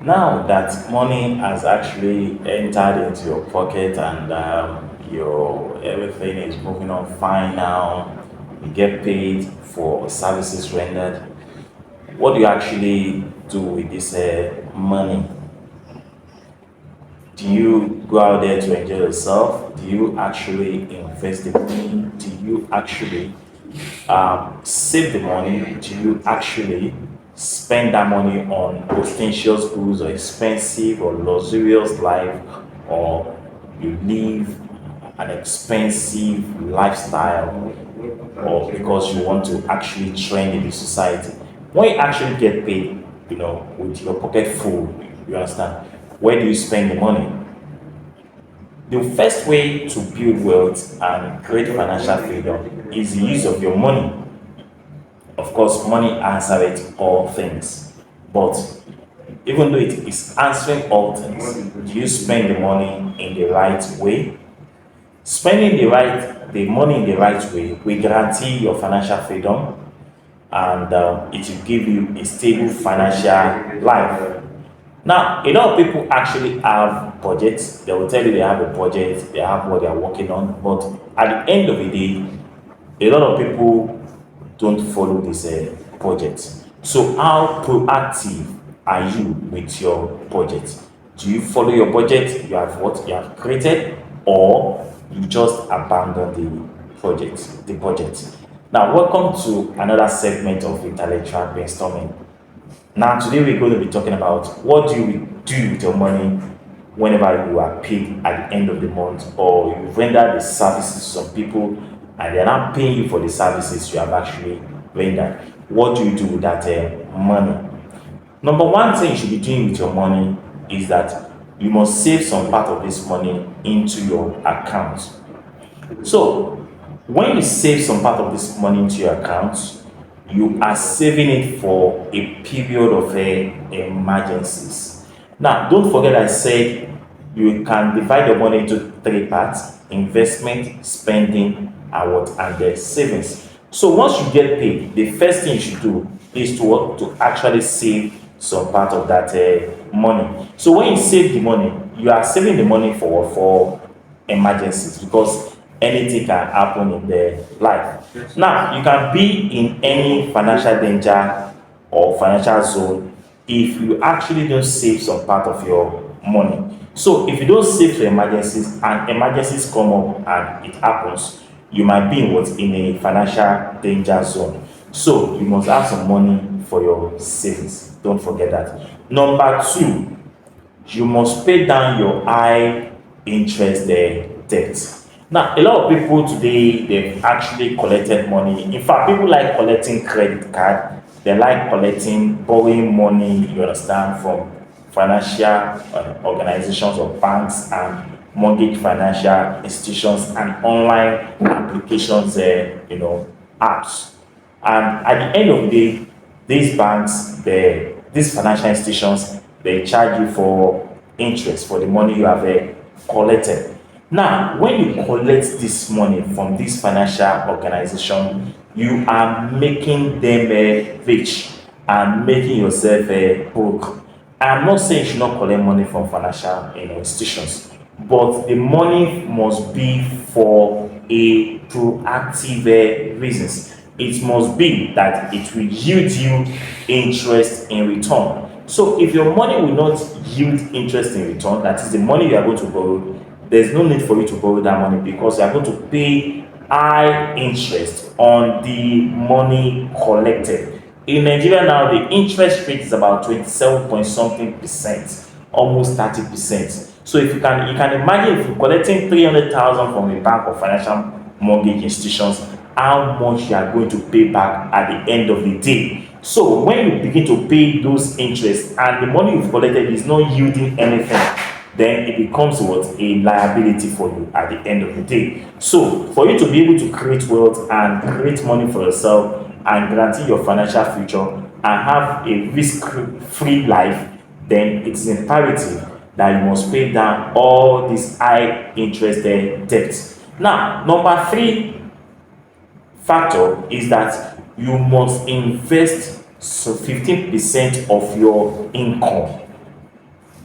Now that money has actually entered into your pocket and your everything is moving on fine now, you get paid for services rendered. What do you actually do with this money? Do you go out there to enjoy yourself? Do you actually invest the money? Do you actually save the money? Do you actually spend that money on ostentatious goods or expensive or luxurious life, or you live an expensive lifestyle, or because you want to actually trend in the society? When you actually get paid, with your pocket full, you understand, where do you spend the money? The first way to build wealth and create financial freedom is the use of your money. Of course, money answers all things. But even though it is answering all things, do you spend the money in the right way? Spending the money in the right way will guarantee your financial freedom, and it will give you a stable financial life. Now, a lot of people actually have budgets. They will tell you they have a budget, they have what they are working on, but at the end of the day, a lot of people don't follow this budget. So, how proactive are you with your budget? Do you follow your budget? You have what you have created, or you just abandon the budget? Now, welcome to another segment of intellectual brainstorming. Now, today we're going to be talking about what do you do with your money whenever you are paid at the end of the month, or you render the services to some people and they're not paying you for the services you have actually rendered. What do you do with that money? Number one thing you should be doing with your money is that you must save some part of this money into your account. So, when you save some part of this money into your account, you are saving it for a period of emergencies. Now, don't forget I said you can divide your money into three parts: investment, spending, and the savings. So once you get paid, the first thing you should do is to actually save some part of that money. So when you save the money, you are saving the money for emergencies, because anything can happen in their life. Now, you can be in any financial danger or financial zone if you actually don't save some part of your money. So, if you don't save for emergencies and emergencies come up and it happens, you might be in a financial danger zone. So, you must have some money for your savings. Don't forget that. Number two, you must pay down your high interest debt. Now, a lot of people today, they've actually collected money. In fact, people like collecting credit card. They like collecting, borrowing money, you understand, from financial organizations or banks and mortgage financial institutions and online applications, apps. And at the end of the day, these banks, these financial institutions, they charge you for interest for the money you have collected. Now, when you collect this money from this financial organization, you are making them rich and making yourself broke. I'm not saying you should not collect money from financial institutions, but the money must be for a proactive reasons. It must be that it will yield you interest in return. So if your money will not yield interest in return, that is the money you are going to borrow, there's no need for you to borrow that money, because you are going to pay high interest on the money collected. In Nigeria now, the interest rate is about 27 point something percent, almost 30%. So if you can imagine, if you're collecting 300,000 from a bank or financial mortgage institutions, how much you are going to pay back at the end of the day. So when you begin to pay those interests and the money you've collected is not yielding anything, then it becomes what? A liability for you at the end of the day. So for you to be able to create wealth and create money for yourself and guarantee your financial future and have a risk-free life, then it's imperative that you must pay down all these high interest debts. Now, number three factor is that you must invest 15% of your income.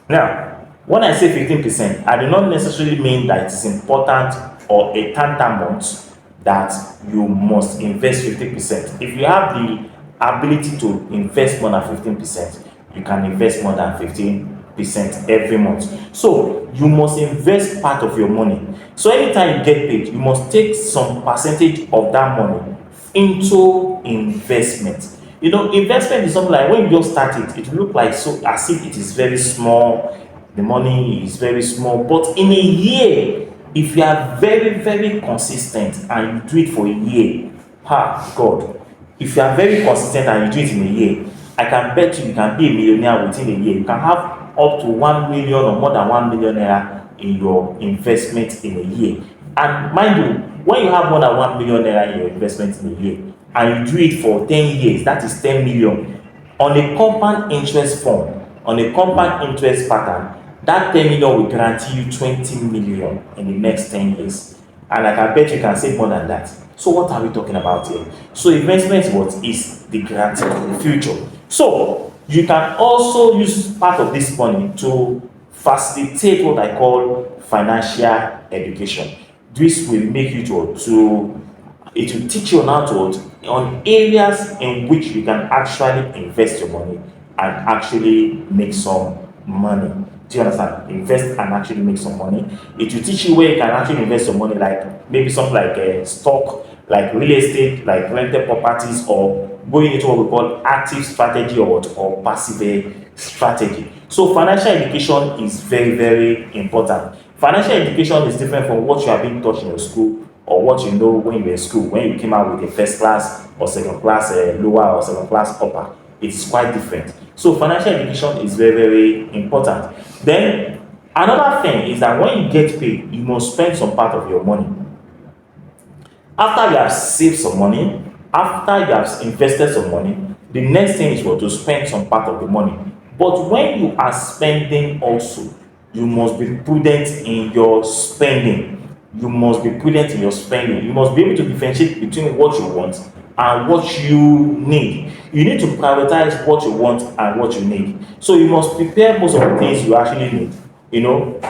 Now, when I say 15%, I do not necessarily mean that it is important or a tantamount that you must invest 50%. If you have the ability to invest more than 15%, you can invest more than 15% every month. So you must invest part of your money. So anytime you get paid, you must take some percentage of that money into investment. You know, investment is something like when you just start it, it will look like so as if it is very small, the money is very small. But in a year, if you are very, very consistent and you do it for a year, God, if you are very consistent and you do it in a year, I can bet you can be a millionaire within a year. You can have up to 1 million or more than 1 million naira in your investment in a year. And mind you, when you have more than 1 million naira in your investment in a year and you do it for 10 years, that is 10 million on a compound interest form, on a compound interest pattern, that 10 million will guarantee you 20 million in the next 10 years. And I can bet you can save more than that. So what are we talking about here? So investment what is the guarantee of the future. So you can also use part of this money to facilitate what I call financial education. This will make you to it will teach you on how to on areas in which you can actually invest your money and actually make some money. Do you understand? Invest and actually make some money. It will teach you where you can actually invest your money, like maybe something like a stock, like real estate, like rented properties, or going into what we call active strategy or what, or passive strategy. So financial education is very, very important. Financial education is different from what you have been taught in your school or what you know when you were in school, when you came out with a first class or second class lower or second class upper. It's quite different. So financial education is very, very important. Then another thing is that when you get paid, you must spend some part of your money. After you have saved some money, after you have invested some money, the next thing is what to spend some part of the money. But when you are spending also, you must be prudent in your spending. You must be prudent in your spending. You must be able to differentiate between what you want and what you need. You need to prioritize what you want and what you need. So you must prepare most of the things you actually need. You know,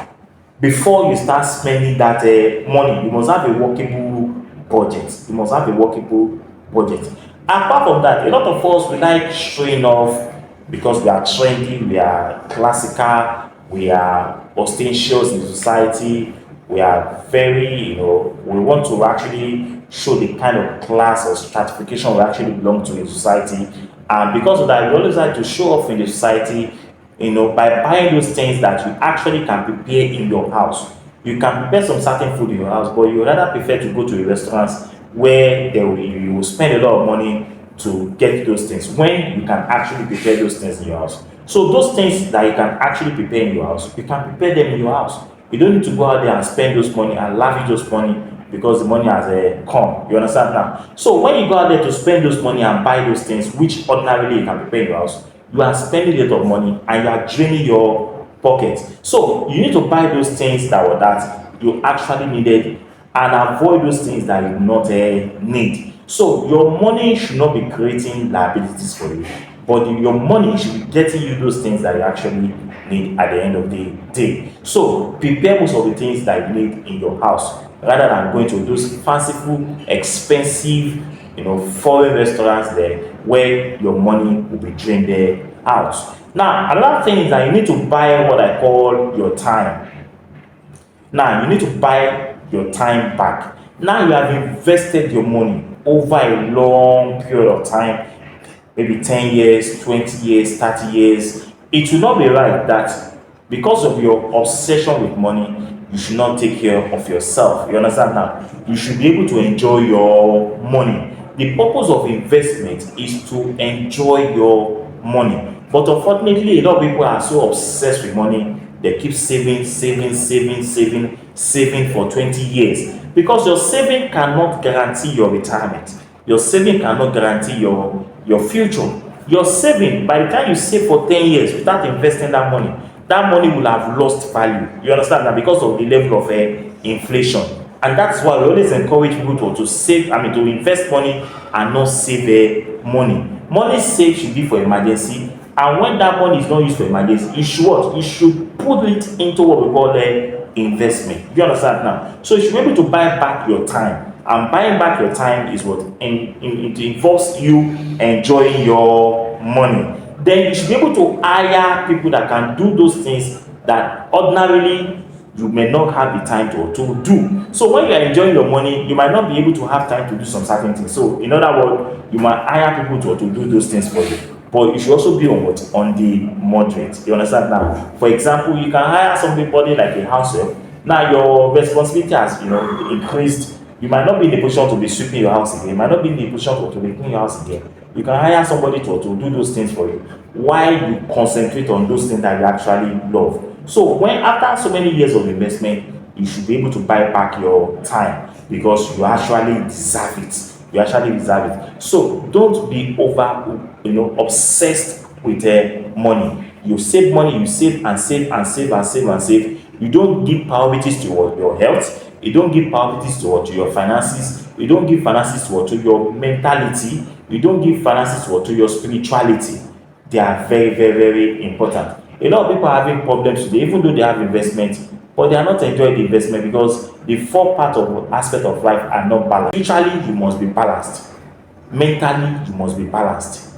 before you start spending that money, you must have a workable budget. You must have a workable budget. Apart from that, a lot of us we like showing off because we are trendy, we are classical, we are ostentatious in society, we are very, we want to actually show the kind of class or stratification we actually belong to in society. And because of that, we always like to show off in the society, by buying those things that you actually can prepare in your house. You can prepare some certain food in your house, but you rather prefer to go to a restaurant where you will spend a lot of money to get those things when you can actually prepare those things in your house. So those things that you can actually prepare in your house, you can prepare them in your house. You don't need to go out there and spend those money and lavish those money because the money has come. You understand now? So when you go out there to spend those money and buy those things, which ordinarily you can prepare in your house, you are spending a lot of money and you are draining your pocket. So you need to buy those things that you actually needed and avoid those things that you do not need. So your money should not be creating liabilities for you, but your money should be getting you those things that you actually need at the end of the day. So prepare most of the things that you need in your house rather than going to those fanciful, expensive, foreign restaurants there where your money will be drained there out. Now, another thing is that you need to buy what I call your time. Now, you need to buy your time back. Now, you have invested your money over a long period of time, maybe 10 years, 20 years, 30 years. It will not be right that because of your obsession with money, you should not take care of yourself. You understand now? You should be able to enjoy your money. The purpose of investment is to enjoy your money. But unfortunately, a lot of people are so obsessed with money, they keep saving, saving, saving, saving, saving for 20 years. Because your saving cannot guarantee your retirement. Your saving cannot guarantee your future. Your saving, by the time you save for 10 years without investing that money will have lost value. You understand that because of the level of inflation. And that's why we always encourage people to save, to invest money and not save money. Money saved should be for emergency. And when that money is not used for emergency, you should what? You should put it into what we call investment. Do you understand now? So you should be able to buy back your time. And buying back your time is what it involves you enjoying your money. Then you should be able to hire people that can do those things that ordinarily you may not have the time to do. So when you are enjoying your money, you might not be able to have time to do some certain things. So in other words, you might hire people to do those things for you. But you should also be on what? On the moderate. You understand now? For example, you can hire somebody like a house help. Now your responsibility has increased. You might not be in the position to be sweeping your house again. You might not be in the position to be cleaning your house again. You can hire somebody to do those things for you while you concentrate on those things that you actually love. So when after so many years of investment, you should be able to buy back your time because you actually deserve it. You actually deserve it. So don't be over, obsessed with money. You save money, you save and save and save and save and save. You don't give priorities to your health. You don't give priorities to your finances. You don't give finances to your mentality. You don't give finances to your spirituality. They are very, very, very important. A lot of people are having problems today, even though they have investment, but they are not enjoying the investment because the four part of aspect of life are not balanced. Spiritually, you must be balanced. Mentally, you must be balanced.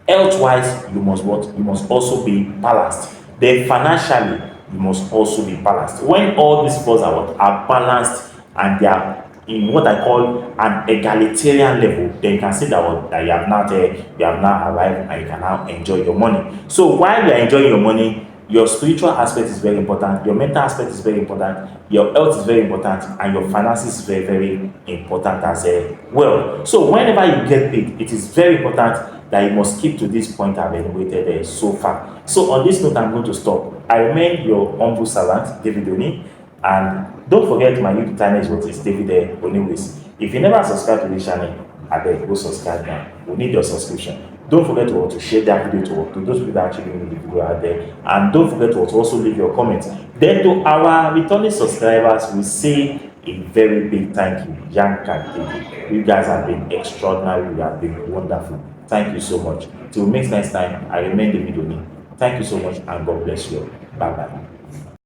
Health-wise, you must what? You must also be balanced. Then financially, you must also be balanced. When all these fours are balanced and they are in what I call an egalitarian level, then you can say that you have now arrived and you can now enjoy your money. So while you are enjoying your money, your spiritual aspect is very important, your mental aspect is very important, your health is very important, and your finances is very, very important as well. So whenever you get paid, it is very important that you must keep to this point I've enumerated so far. So on this note, I'm going to stop. I remain your humble servant, David Oni, and don't forget my YouTube channel is David Oniways. If you never subscribe to this channel, I beg go subscribe now. We need your subscription. Don't forget to share that video to those people that actually need the video out there. And don't forget to also leave your comments. Then to our returning subscribers, we say a very big thank you. Yanka David. You guys have been extraordinary. You have been wonderful. Thank you so much. Till next time, I remain David Oni. Thank you so much and God bless you. Bye bye.